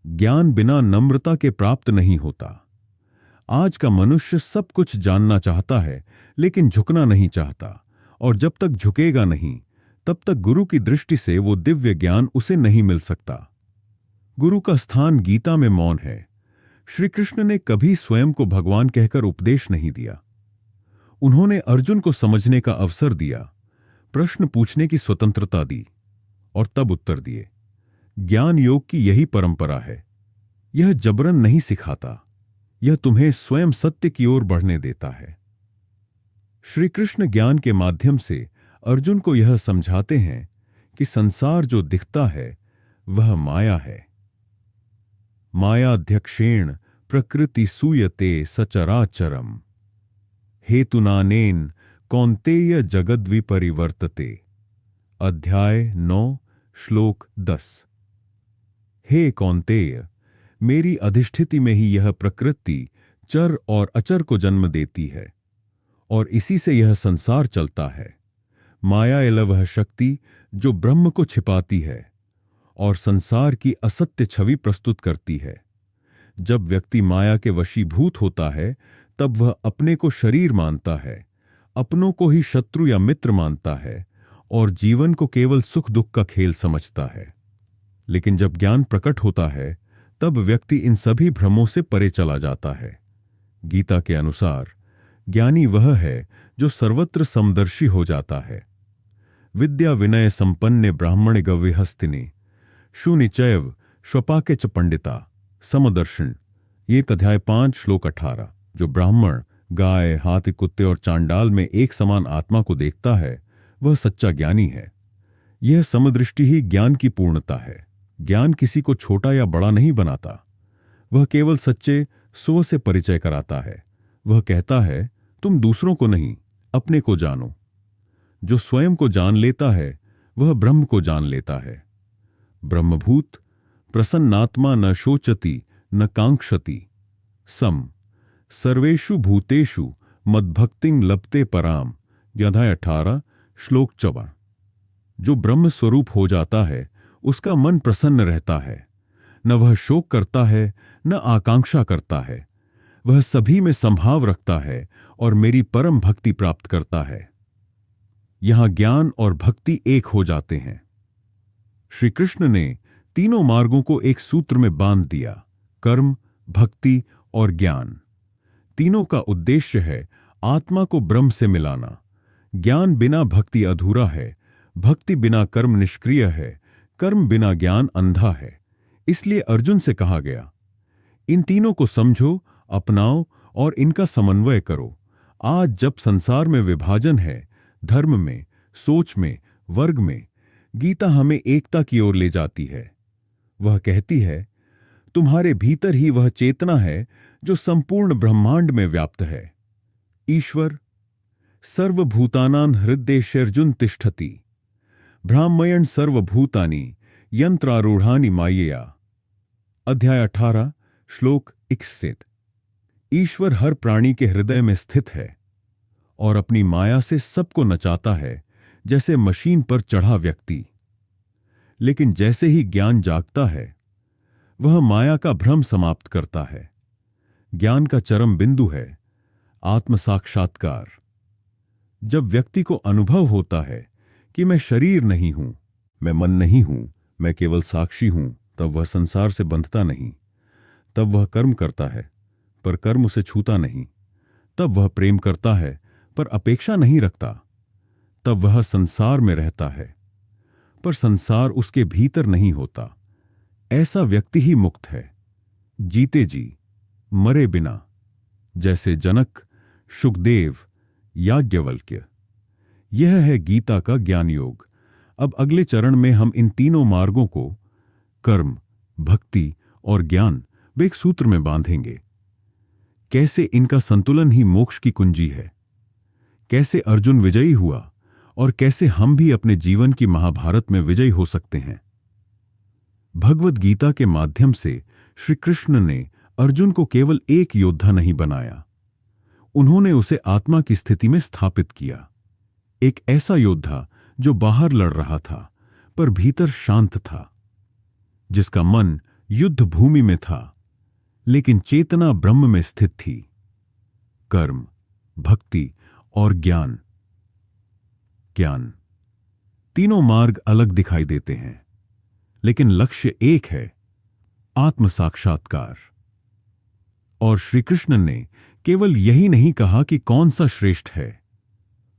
ज्ञान बिना नम्रता के प्राप्त नहीं होता। आज का मनुष्य सब कुछ जानना चाहता है, लेकिन झुकना नहीं चाहता, और जब तक झुकेगा नहीं, तब तक गुरु की दृष्टि से वो दिव्य ज्ञान उसे नहीं मिल सकता। गुरु का स्थान गीता में मौन है। श्री कृष्ण ने कभी स्वयं को भगवान कहकर उपदेश नहीं दिया। उन्होंने अर्जुन को समझने का अवसर दिया, प्रश्न पूछने की स्वतंत्रता दी और तब उत्तर दिए। ज्ञान योग की यही परंपरा है। यह जबरन नहीं सिखाता, यह तुम्हें स्वयं सत्य की ओर बढ़ने देता है। श्री कृष्ण ज्ञान के माध्यम से अर्जुन को यह समझाते हैं कि संसार जो दिखता है वह माया है। मायाध्यक्षेण प्रकृति सूयते सचराचरम हेतुनानेन कौन्तेय जगद्विपरिवर्तते। अध्याय 9 श्लोक 10। हे कौन्तेय, मेरी अधिष्ठिति में ही यह प्रकृति चर और अचर को जन्म देती है और इसी से यह संसार चलता है। माया एल वह शक्ति जो ब्रह्म को छिपाती है और संसार की असत्य छवि प्रस्तुत करती है। जब व्यक्ति माया के वशीभूत होता है, तब वह अपने को शरीर मानता है, अपनों को ही शत्रु या मित्र मानता है और जीवन को केवल सुख दुख का खेल समझता है। लेकिन जब ज्ञान प्रकट होता है, तब व्यक्ति इन सभी भ्रमों से परे चला जाता है। गीता के अनुसार ज्ञानी वह है जो सर्वत्र समदर्शी हो जाता है। विद्या विनय संपन्ने ब्राह्मणे गव्यहस्तिने शुनिचैव श्वपाके च पंडिता समदर्शन। ये अध्याय 5 श्लोक 18। जो ब्राह्मण गाय, हाथी, कुत्ते और चांडाल में एक समान आत्मा को देखता है, वह सच्चा ज्ञानी है। यह समदृष्टि ही ज्ञान की पूर्णता है। ज्ञान किसी को छोटा या बड़ा नहीं बनाता, वह केवल सच्चे स्व से परिचय कराता है। वह कहता है, तुम दूसरों को नहीं, अपने को जानो। जो स्वयं को जान लेता है, वह ब्रह्म को जान लेता है। ब्रह्मभूत प्रसन्नात्मा न शोचति न कांक्षति सम सर्वेषु भूतेषु मद्भक्तिं लभते पराम। अध्याय 18 श्लोक 54। जो ब्रह्म स्वरूप हो जाता है, उसका मन प्रसन्न रहता है। न वह शोक करता है, न आकांक्षा करता है। वह सभी में संभाव रखता है और मेरी परम भक्ति प्राप्त करता है। यहां ज्ञान और भक्ति एक हो जाते हैं। श्री कृष्ण ने तीनों मार्गों को एक सूत्र में बांध दिया, कर्म, भक्ति और ज्ञान। तीनों का उद्देश्य है आत्मा को ब्रह्म से मिलाना। ज्ञान बिना भक्ति अधूरा है, भक्ति बिना कर्म निष्क्रिय है, कर्म बिना ज्ञान अंधा है। इसलिए अर्जुन से कहा गया, इन तीनों को समझो, अपनाओ और इनका समन्वय करो। आज जब संसार में विभाजन है, धर्म में, सोच में, वर्ग में, गीता हमें एकता की ओर ले जाती है। वह कहती है, तुम्हारे भीतर ही वह चेतना है जो संपूर्ण ब्रह्मांड में व्याप्त है। ईश्वर सर्वभूतानां हृदयेषर्जुन तिष्ठति ब्राह्मयन् सर्वभूतानि यंत्रारूढ़ानि मायया। अध्याय 18 श्लोक 61। ईश्वर हर प्राणी के हृदय में स्थित है और अपनी माया से सबको नचाता है, जैसे मशीन पर चढ़ा व्यक्ति। लेकिन जैसे ही ज्ञान जागता है, वह माया का भ्रम समाप्त करता है। ज्ञान का चरम बिंदु है आत्म साक्षात्कार। जब व्यक्ति को अनुभव होता है कि मैं शरीर नहीं हूं, मैं मन नहीं हूं, मैं केवल साक्षी हूं, तब वह संसार से बंधता नहीं। तब वह कर्म करता है, पर कर्म उसे छूता नहीं। तब वह प्रेम करता है, पर अपेक्षा नहीं रखता। तब वह संसार में रहता है, पर संसार उसके भीतर नहीं होता। ऐसा व्यक्ति ही मुक्त है, जीते जी मरे बिना। जैसे जनक, शुकदेव, याज्ञवल्क्य। यह है गीता का ज्ञान योग। अब अगले चरण में हम इन तीनों मार्गों को, कर्म, भक्ति और ज्ञान, एक सूत्र में बांधेंगे। कैसे इनका संतुलन ही मोक्ष की कुंजी है, कैसे अर्जुन विजयी हुआ और कैसे हम भी अपने जीवन की महाभारत में विजयी हो सकते हैं। भगवद गीता के माध्यम से श्री कृष्ण ने अर्जुन को केवल एक योद्धा नहीं बनाया, उन्होंने उसे आत्मा की स्थिति में स्थापित किया। एक ऐसा योद्धा जो बाहर लड़ रहा था पर भीतर शांत था, जिसका मन युद्ध भूमि में था लेकिन चेतना ब्रह्म में स्थित थी। कर्म, भक्ति और ज्ञान। तीनों मार्ग अलग दिखाई देते हैं, लेकिन लक्ष्य एक है, आत्म साक्षात्कार। और श्री कृष्ण ने केवल यही नहीं कहा कि कौन सा श्रेष्ठ है,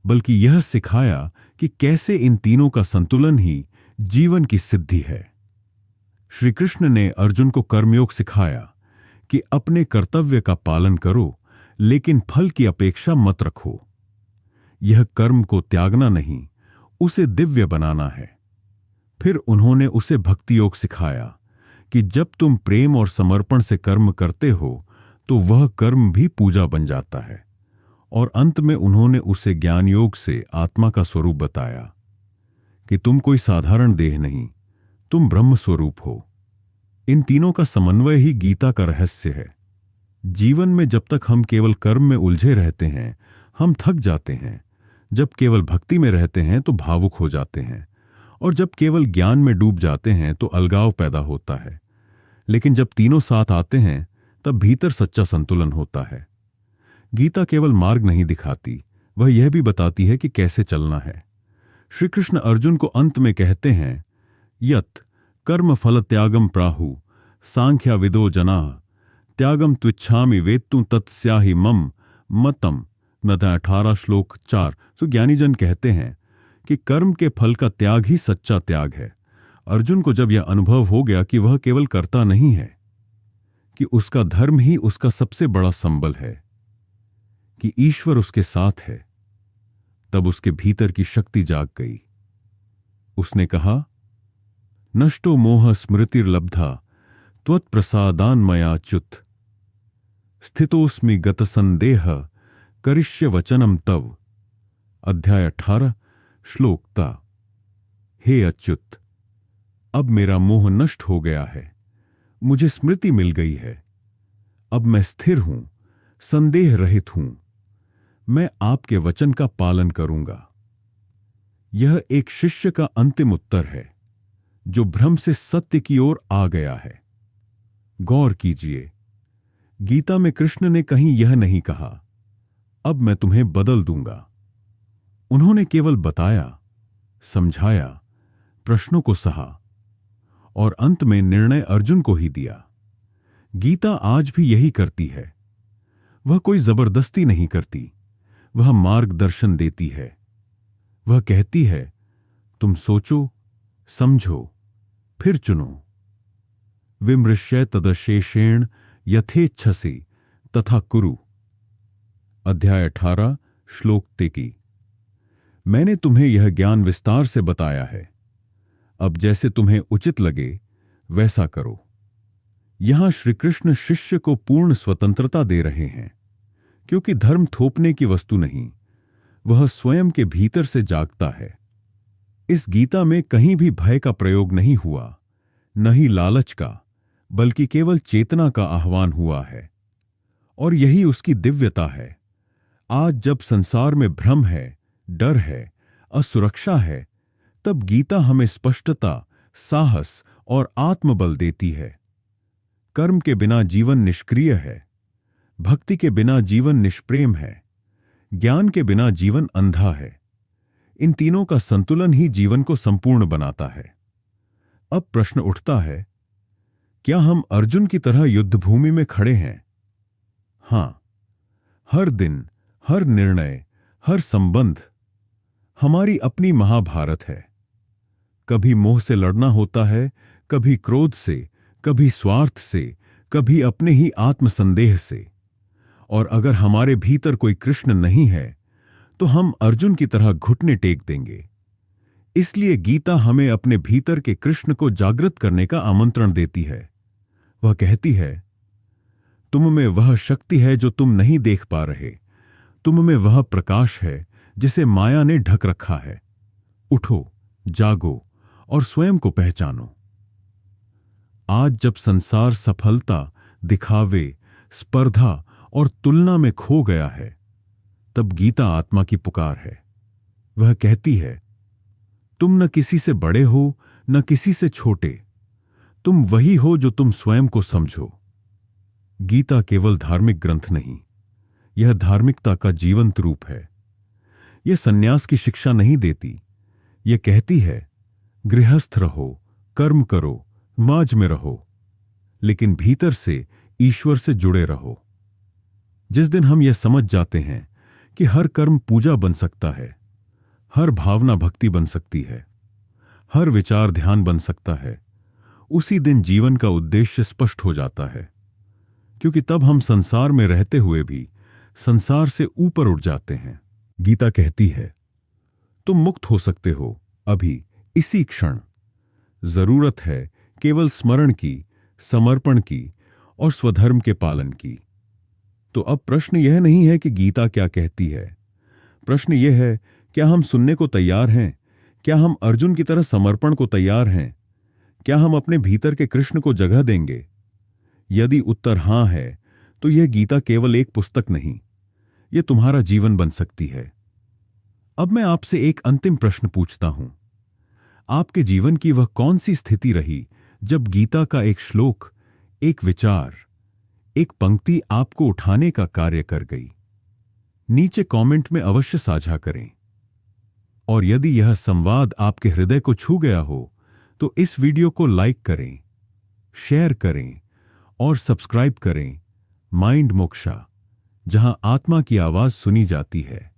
बल्कि यह सिखाया कि कैसे इन तीनों का संतुलन ही जीवन की सिद्धि है। श्री कृष्ण ने अर्जुन को कर्मयोग सिखाया कि अपने कर्तव्य का पालन करो, लेकिन फल की अपेक्षा मत रखो। यह कर्म को त्यागना नहीं, उसे दिव्य बनाना है। फिर उन्होंने उसे भक्ति योग सिखाया कि जब तुम प्रेम और समर्पण से कर्म करते हो तो वह कर्म भी पूजा बन जाता है। और अंत में उन्होंने उसे ज्ञान योग से आत्मा का स्वरूप बताया कि तुम कोई साधारण देह नहीं, तुम ब्रह्म स्वरूप हो। इन तीनों का समन्वय ही गीता का रहस्य है। जीवन में जब तक हम केवल कर्म में उलझे रहते हैं, हम थक जाते हैं। जब केवल भक्ति में रहते हैं तो भावुक हो जाते हैं और जब केवल ज्ञान में डूब जाते हैं तो अलगाव पैदा होता है, लेकिन जब तीनों साथ आते हैं तब भीतर सच्चा संतुलन होता है। गीता केवल मार्ग नहीं दिखाती, वह यह भी बताती है कि कैसे चलना है। श्री कृष्ण अर्जुन को अंत में कहते हैं, यत् कर्म फल त्यागम प्राहु सांख्या विदो जनाः त्यागम त्विच्छामि वेत्तु तत्स्याहि मम मतम। नदा 18 श्लोक 4। तो ज्ञानीजन कहते हैं कि कर्म के फल का त्याग ही सच्चा त्याग है। अर्जुन को जब यह अनुभव हो गया कि वह केवल कर्ता नहीं है, कि उसका धर्म ही उसका सबसे बड़ा संबल है, कि ईश्वर उसके साथ है, तब उसके भीतर की शक्ति जाग गई। उसने कहा, नष्टो मोह स्मृतिर्लब्धा त्वत्प्रसादान्मयाच्युत स्थितोस्मि गतसंदेह करिष्य वचनम तव। अध्याय 18 श्लोक ता। हे अच्युत, अब मेरा मोह नष्ट हो गया है, मुझे स्मृति मिल गई है, अब मैं स्थिर हूं, संदेह रहित हूं, मैं आपके वचन का पालन करूंगा। यह एक शिष्य का अंतिम उत्तर है जो भ्रम से सत्य की ओर आ गया है। गौर कीजिए, गीता में कृष्ण ने कहीं यह नहीं कहा, अब मैं तुम्हें बदल दूंगा। उन्होंने केवल बताया, समझाया, प्रश्नों को सहा और अंत में निर्णय अर्जुन को ही दिया। गीता आज भी यही करती है। वह कोई जबरदस्ती नहीं करती, वह मार्गदर्शन देती है। वह कहती है, तुम सोचो, समझो, फिर चुनो। विमृश्य तदशेषेण यथेच्छसि तथा कुरु। अध्याय 18 श्लोक 23। मैंने तुम्हें यह ज्ञान विस्तार से बताया है, अब जैसे तुम्हें उचित लगे वैसा करो। यहां श्री कृष्ण शिष्य को पूर्ण स्वतंत्रता दे रहे हैं, क्योंकि धर्म थोपने की वस्तु नहीं, वह स्वयं के भीतर से जागता है। इस गीता में कहीं भी भय का प्रयोग नहीं हुआ, न ही लालच का, बल्कि केवल चेतना का आह्वान हुआ है। और यही उसकी दिव्यता है। आज जब संसार में भ्रम है, डर है, असुरक्षा है, तब गीता हमें स्पष्टता, साहस और आत्मबल देती है। कर्म के बिना जीवन निष्क्रिय है, भक्ति के बिना जीवन निष्प्रेम है, ज्ञान के बिना जीवन अंधा है। इन तीनों का संतुलन ही जीवन को संपूर्ण बनाता है। अब प्रश्न उठता है, क्या हम अर्जुन की तरह युद्धभूमि में खड़े हैं? हां, हर दिन, हर निर्णय, हर संबंध हमारी अपनी महाभारत है। कभी मोह से लड़ना होता है, कभी क्रोध से, कभी स्वार्थ से, कभी अपने ही आत्मसंदेह से। और अगर हमारे भीतर कोई कृष्ण नहीं है तो हम अर्जुन की तरह घुटने टेक देंगे। इसलिए गीता हमें अपने भीतर के कृष्ण को जागृत करने का आमंत्रण देती है। वह कहती है, तुम में वह शक्ति है जो तुम नहीं देख पा रहे, तुम में वह प्रकाश है जिसे माया ने ढक रखा है। उठो, जागो और स्वयं को पहचानो। आज जब संसार सफलता, दिखावे, स्पर्धा और तुलना में खो गया है, तब गीता आत्मा की पुकार है। वह कहती है, तुम न किसी से बड़े हो, न किसी से छोटे, तुम वही हो जो तुम स्वयं को समझो। गीता केवल धार्मिक ग्रंथ नहीं, यह धार्मिकता का जीवंत रूप है। यह सन्यास की शिक्षा नहीं देती, यह कहती है, गृहस्थ रहो, कर्म करो, समाज में रहो, लेकिन भीतर से ईश्वर से जुड़े रहो। जिस दिन हम यह समझ जाते हैं कि हर कर्म पूजा बन सकता है, हर भावना भक्ति बन सकती है, हर विचार ध्यान बन सकता है, उसी दिन जीवन का उद्देश्य स्पष्ट हो जाता है। क्योंकि तब हम संसार में रहते हुए भी संसार से ऊपर उठ जाते हैं। गीता कहती है, तुम मुक्त हो सकते हो अभी, इसी क्षण। जरूरत है केवल स्मरण की, समर्पण की और स्वधर्म के पालन की। तो अब प्रश्न यह नहीं है कि गीता क्या कहती है, प्रश्न यह है, क्या हम सुनने को तैयार हैं? क्या हम अर्जुन की तरह समर्पण को तैयार हैं? क्या हम अपने भीतर के कृष्ण को जगह देंगे? यदि उत्तर हां है, तो यह गीता केवल एक पुस्तक नहीं, यह तुम्हारा जीवन बन सकती है। अब मैं आपसे एक अंतिम प्रश्न पूछता हूं। आपके जीवन की वह कौन सी स्थिति रही जब गीता का एक श्लोक, एक विचार, एक पंक्ति आपको उठाने का कार्य कर गई? नीचे कमेंट में अवश्य साझा करें। और यदि यह संवाद आपके हृदय को छू गया हो तो इस वीडियो को लाइक करें, शेयर करें और सब्सक्राइब करें माइंड मोक्षा, जहां आत्मा की आवाज सुनी जाती है।